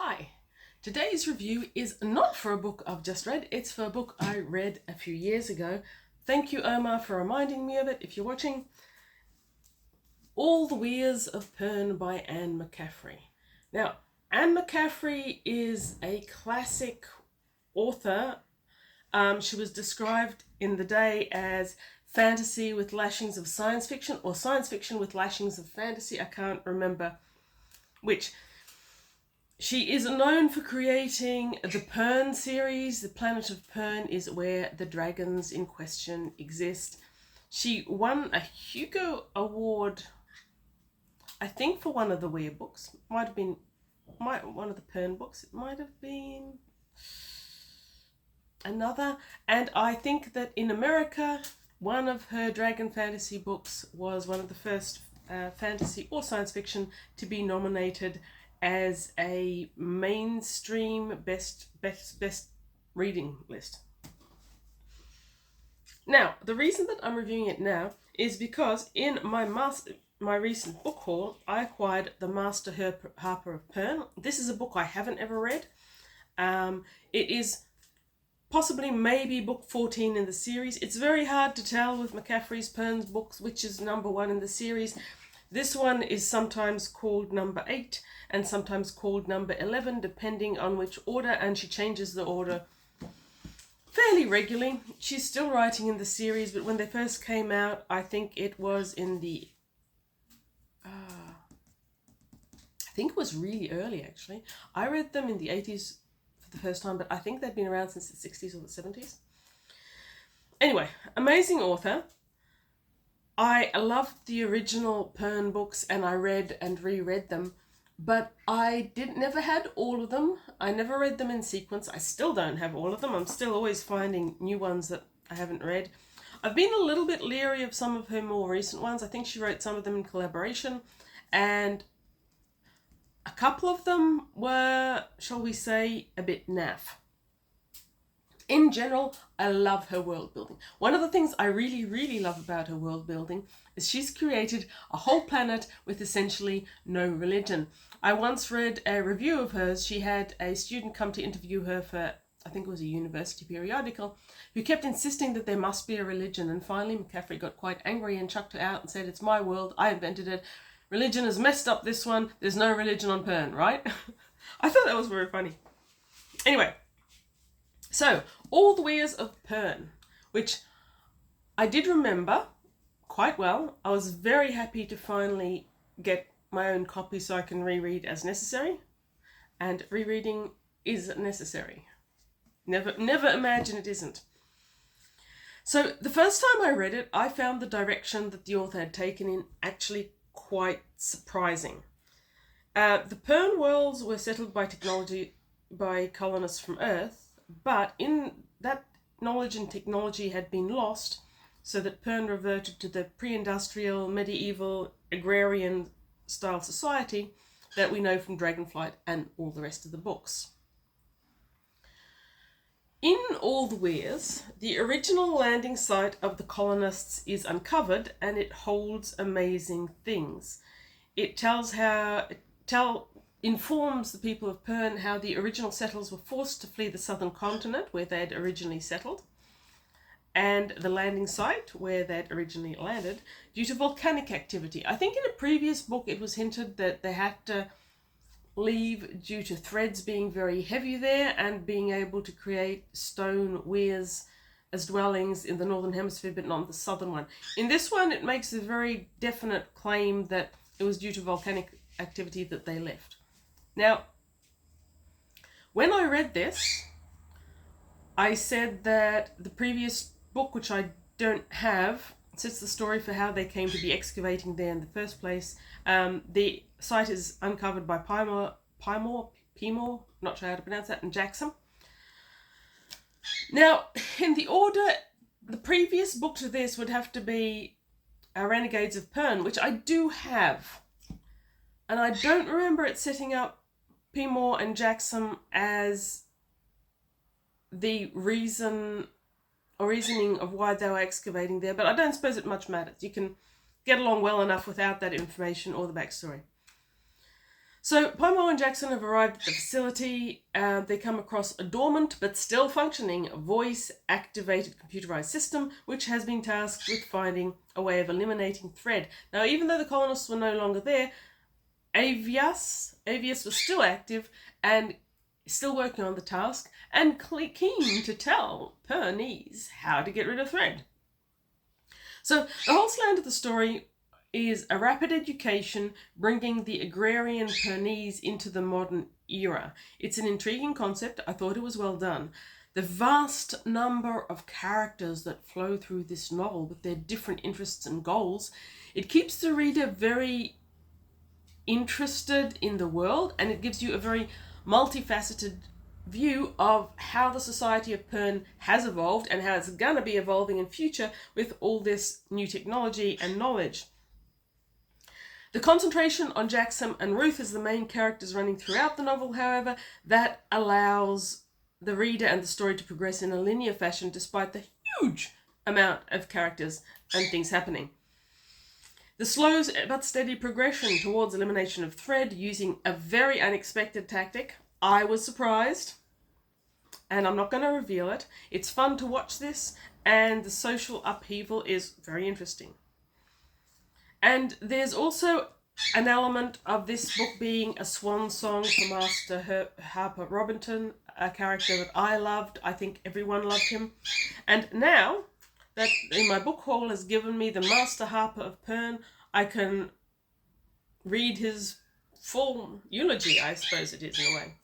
Hi, today's review is not for a book I've just read, it's for a book I read a few years ago. Thank you, Omar, for reminding me of it if you're watching. All the Weyrs of Pern by Anne McCaffrey. Now, Anne McCaffrey is a classic author. She was described in the day as fantasy with lashings of science fiction or science fiction with lashings of fantasy. I can't remember which. She is known for creating the Pern series. The planet of Pern is where the dragons in question exist. She won a Hugo Award, I think, for one of the Weyr books. Might have been one of the Pern books. It might have been another. And I think that in America, one of her dragon fantasy books was one of the first fantasy or science fiction to be nominated as a mainstream best reading list. Now, the reason that I'm reviewing it now is because in my recent book haul, I acquired The Master Harper of Pern. This is a book I haven't ever read. It is possibly maybe book 14 in the series. It's very hard to tell with McCaffrey's Pern's books which is number 1 in the series. This one is sometimes called number 8 and sometimes called number 11, depending on which order, and she changes the order fairly regularly. She's still writing in the series, but when they first came out, I think it was in the... I think it was really early, actually. I read them in the 80s for the first time, but I think they'd been around since the 60s or the 70s. Anyway, amazing author. I loved the original Pern books and I read and reread them, but I never had all of them. I never read them in sequence. I still don't have all of them. I'm still always finding new ones that I haven't read. I've been a little bit leery of some of her more recent ones. I think she wrote some of them in collaboration, and a couple of them were, shall we say, a bit naff. In general, I love her world building. One of the things I really love about her world building is she's created a whole planet with essentially no religion. I once read a review of hers. She had a student come to interview her for, I think it was a university periodical, who kept insisting that there must be a religion. And finally, McCaffrey got quite angry and chucked her out and said, "It's my world. I invented it. Religion has messed up this one. There's no religion on Pern," right? I thought that was very funny. Anyway. So, All the Weyrs of Pern, which I did remember quite well. I was very happy to finally get my own copy so I can reread as necessary. And rereading is necessary. Never imagine it isn't. So, the first time I read it, I found the direction that the author had taken in actually quite surprising. The Pern worlds were settled by colonists from Earth, but in that knowledge and technology had been lost, so that Pern reverted to the pre-industrial, medieval, agrarian style society that we know from Dragonflight and all the rest of the books. In All the Weyrs, the original landing site of the colonists is uncovered, and it holds amazing things. It informs the people of Pern how the original settlers were forced to flee the southern continent where they had originally settled, and the landing site where they had originally landed due to volcanic activity. I think in a previous book it was hinted that they had to leave due to threads being very heavy there and being able to create stone weirs as dwellings in the northern hemisphere but not the southern one. In this one it makes a very definite claim that it was due to volcanic activity that they left. Now, when I read this, I said that the previous book, which I don't have, sets the story for how they came to be excavating there in the first place. The site is uncovered by Pymor, not sure how to pronounce that, and Jackson. Now, in the order, the previous book to this would have to be Renegades of Pern, which I do have. And I don't remember it setting up Pymor and Jackson as the reasoning of why they were excavating there, but I don't suppose it much matters. You can get along well enough without that information or the backstory. So Pomo and Jackson have arrived at the facility. They come across a dormant but still functioning voice-activated computerized system which has been tasked with finding a way of eliminating Thread. Now, even though the colonists were no longer there, Avius was still active and still working on the task and keen to tell Pernese how to get rid of Thread. So the whole slant of the story is a rapid education bringing the agrarian Pernese into the modern era. It's an intriguing concept. I thought it was well done. The vast number of characters that flow through this novel with their different interests and goals, it keeps the reader very interested in the world, and it gives you a very multifaceted view of how the society of Pern has evolved and how it's going to be evolving in future with all this new technology and knowledge. The concentration on Jackson and Ruth as the main characters running throughout the novel, however, that allows the reader and the story to progress in a linear fashion despite the huge amount of characters and things happening. The slow but steady progression towards elimination of Thread using a very unexpected tactic. I was surprised, and I'm not going to reveal it. It's fun to watch this, and the social upheaval is very interesting. And there's also an element of this book being a swan song for Master Harper Robinson, a character that I loved. I think everyone loved him. And now that in my book haul has given me the Master Harper of Pern, I can read his full eulogy, I suppose it is, in a way.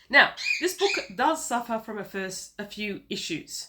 Now, this book does suffer from a few issues.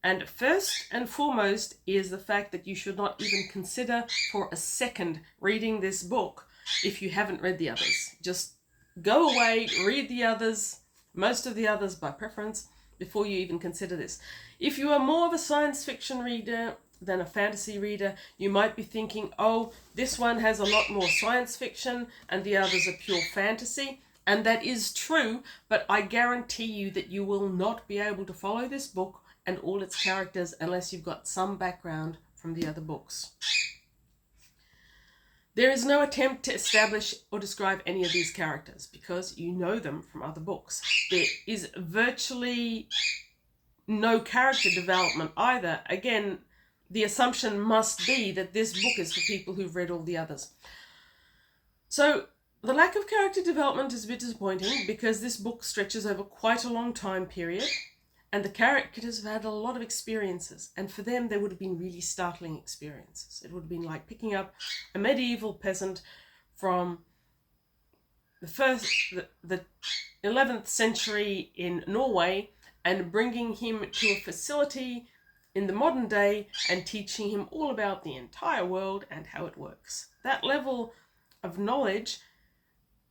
And first and foremost is the fact that you should not even consider for a second reading this book if you haven't read the others. Just go away, read the others, most of the others by preference, before you even consider this. If you are more of a science fiction reader than a fantasy reader, you might be thinking, oh, this one has a lot more science fiction and the others are pure fantasy. And that is true, but I guarantee you that you will not be able to follow this book and all its characters unless you've got some background from the other books. There is no attempt to establish or describe any of these characters because you know them from other books. There is virtually no character development either. Again, the assumption must be that this book is for people who've read all the others. So the lack of character development is a bit disappointing because this book stretches over quite a long time period. And the characters have had a lot of experiences. And for them, they would have been really startling experiences. It would have been like picking up a medieval peasant from the 11th century in Norway and bringing him to a facility in the modern day and teaching him all about the entire world and how it works. That level of knowledge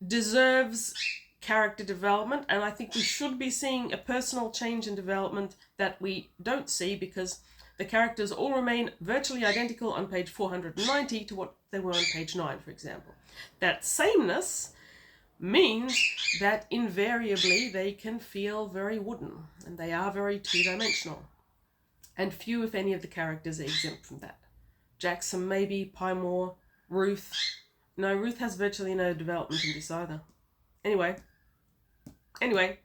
deserves character development, and I think we should be seeing a personal change and development that we don't see because the characters all remain virtually identical on page 490 to what they were on page 9, for example. That sameness means that invariably they can feel very wooden, and they are very two-dimensional. And few, if any, of the characters are exempt from that. Jackson, maybe, Pymore, Ruth. No, Ruth has virtually no development in this either. Anyway,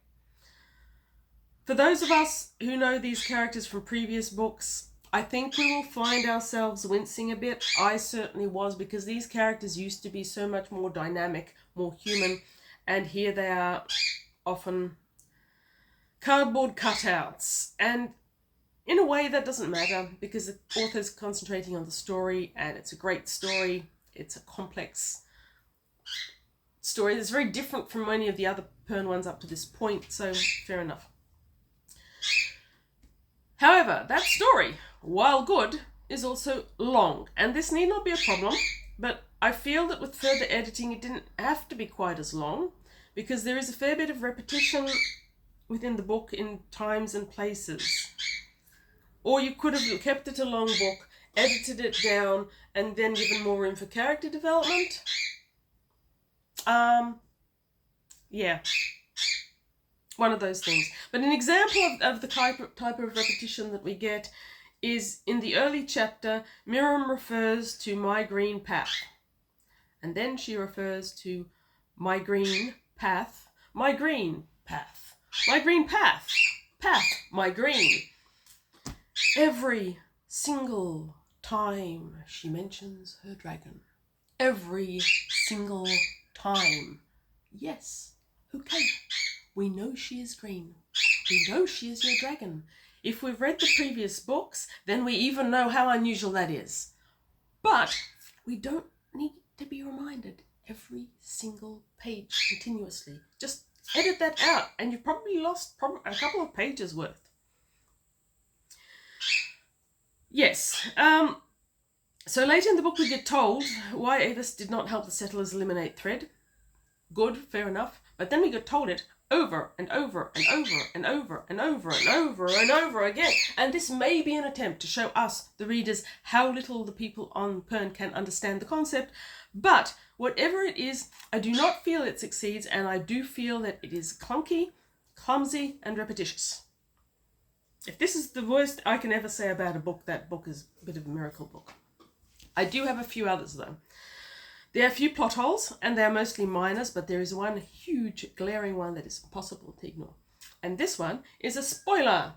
for those of us who know these characters from previous books, I think we will find ourselves wincing a bit. I certainly was, because these characters used to be so much more dynamic, more human, and here they are often cardboard cutouts. And in a way that doesn't matter because the author's concentrating on the story, and it's a great story. It's a complex story that's very different from many of the other Pern ones up to this point, so fair enough. However, that story, while good, is also long, and this need not be a problem, but I feel that with further editing it didn't have to be quite as long, because there is a fair bit of repetition within the book in times and places. Or you could have kept it a long book, edited it down, and then given more room for character development. Yeah, one of those things. But an example of the type of repetition that we get is in the early chapter, Miriam refers to my green path. And then she refers to my green path, my green path, my green path, path, my green. Every single time she mentions her dragon. Every single time. Yes, okay, we know she is green. We know she is your dragon. If we've read the previous books, then we even know how unusual that is. But we don't need to be reminded every single page continuously. Just edit that out and you've probably lost a couple of pages worth. Yes, so later in the book we get told why Avis did not help the settlers eliminate thread. Good, fair enough. But then we get told it over and over and over and over and over and over and over again. And this may be an attempt to show us, the readers, how little the people on Pern can understand the concept. But whatever it is, I do not feel it succeeds, and I do feel that it is clunky, clumsy, and repetitious. If this is the worst I can ever say about a book, that book is a bit of a miracle book. I do have a few others though. There are a few plot holes, and they are mostly minors, but there is one huge, glaring one that is impossible to ignore. And this one is a spoiler.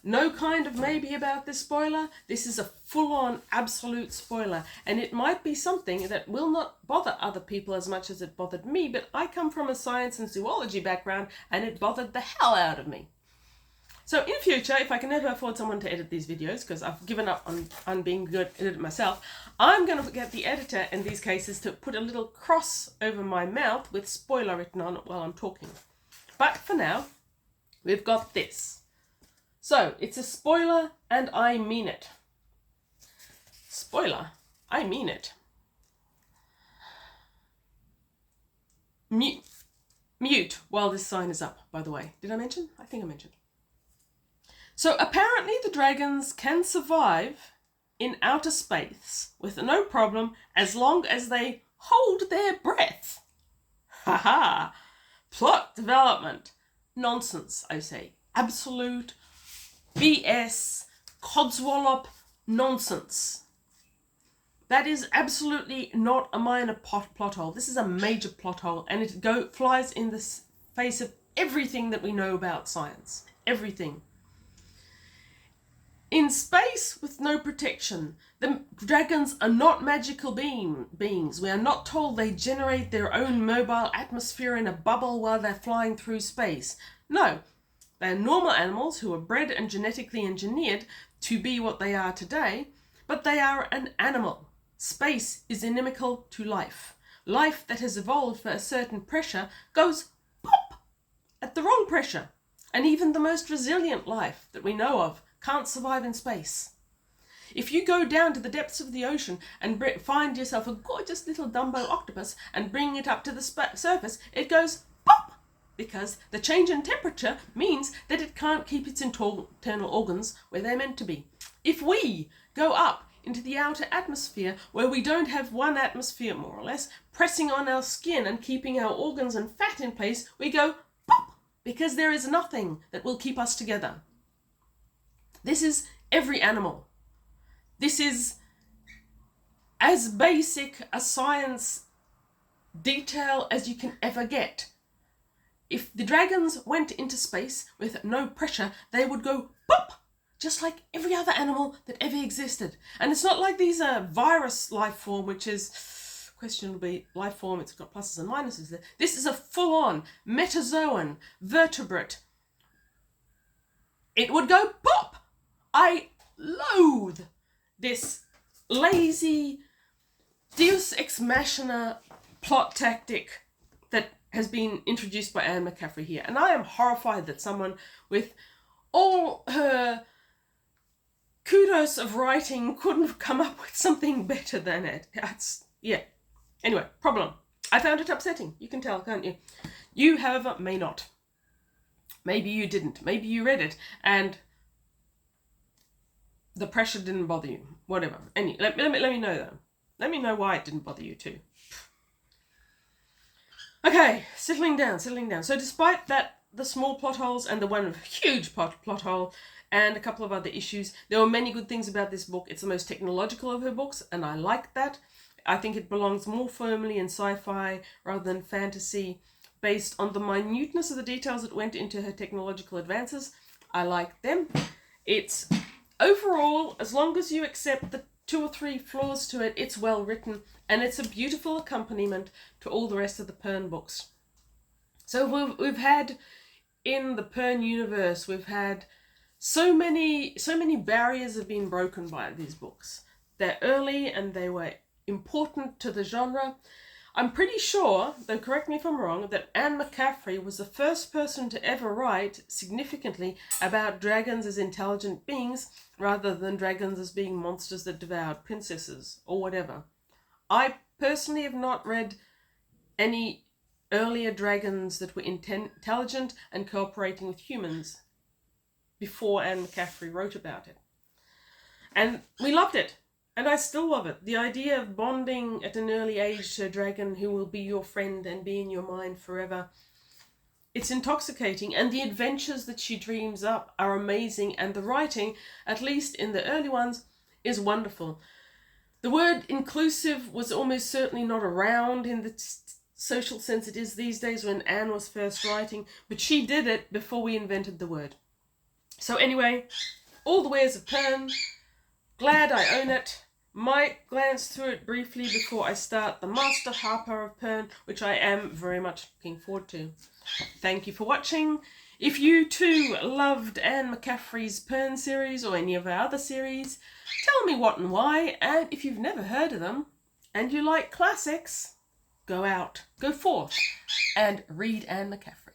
No kind of maybe about this spoiler. This is a full-on, absolute spoiler. And it might be something that will not bother other people as much as it bothered me, but I come from a science and zoology background, and it bothered the hell out of me. So in future, if I can ever afford someone to edit these videos, because I've given up on being good at it myself, I'm going to get the editor in these cases to put a little cross over my mouth with spoiler written on it while I'm talking. But for now, we've got this. So it's a spoiler and I mean it. Spoiler, I mean it. Mute while this sign is up, by the way. Did I mention? I think I mentioned. So apparently the dragons can survive in outer space with no problem as long as they hold their breath. Haha! Plot development. Nonsense, I say. Absolute BS, codswallop nonsense. That is absolutely not a minor plot hole. This is a major plot hole, and it flies in the face of everything that we know about science. Everything. In space with no protection, the dragons are not magical beings. We are not told they generate their own mobile atmosphere in a bubble while they're flying through space. No, they are normal animals who are bred and genetically engineered to be what they are today, but they are an animal. Space is inimical to life. Life that has evolved for a certain pressure goes pop at the wrong pressure. And even the most resilient life that we know of can't survive in space. If you go down to the depths of the ocean and find yourself a gorgeous little Dumbo octopus and bring it up to the surface, it goes pop, because the change in temperature means that it can't keep its internal organs where they're meant to be. If we go up into the outer atmosphere, where we don't have one atmosphere more or less pressing on our skin and keeping our organs and fat in place, we go pop, because there is nothing that will keep us together. This is every animal. This is as basic a science detail as you can ever get. If the dragons went into space with no pressure, they would go pop, just like every other animal that ever existed. And it's not like these are virus life form, which is questionably life form. It's got pluses and minuses there. This is a full-on metazoan vertebrate. It would go pop. I loathe this lazy Deus Ex Machina plot tactic that has been introduced by Anne McCaffrey here. And I am horrified that someone with all her kudos of writing couldn't come up with something better than it. Yeah. Anyway, problem. I found it upsetting. You can tell, can't you? You, however, may not. Maybe you didn't. Maybe you read it and the pressure didn't bother you. Whatever. Let me know though. Let me know why it didn't bother you too. Okay, settling down. So despite that, the small plot holes and the one huge plot hole and a couple of other issues, there were many good things about this book. It's the most technological of her books, and I like that. I think it belongs more firmly in sci-fi rather than fantasy, based on the minuteness of the details that went into her technological advances. I like them. It's overall, as long as you accept the 2 or 3 flaws to it, it's well written, and it's a beautiful accompaniment to all the rest of the Pern books. So we've had, in the Pern universe, we've had so many barriers have been broken by these books. They're early and they were important to the genre. I'm pretty sure, though correct me if I'm wrong, that Anne McCaffrey was the first person to ever write significantly about dragons as intelligent beings rather than dragons as being monsters that devoured princesses or whatever. I personally have not read any earlier dragons that were intelligent and cooperating with humans before Anne McCaffrey wrote about it. And we loved it. And I still love it. The idea of bonding at an early age to a dragon who will be your friend and be in your mind forever. It's intoxicating, and the adventures that she dreams up are amazing, and the writing, at least in the early ones, is wonderful. The word inclusive was almost certainly not around in the social sense it is these days when Anne was first writing, but she did it before we invented the word. So anyway, all the Weyrs of Pern, glad I own it. Might glance through it briefly before I start the Master Harper of Pern, which I am very much looking forward to. Thank you for watching. If you too loved Anne McCaffrey's Pern series or any of our other series, tell me what and why. And if you've never heard of them and you like classics, go forth and read Anne McCaffrey.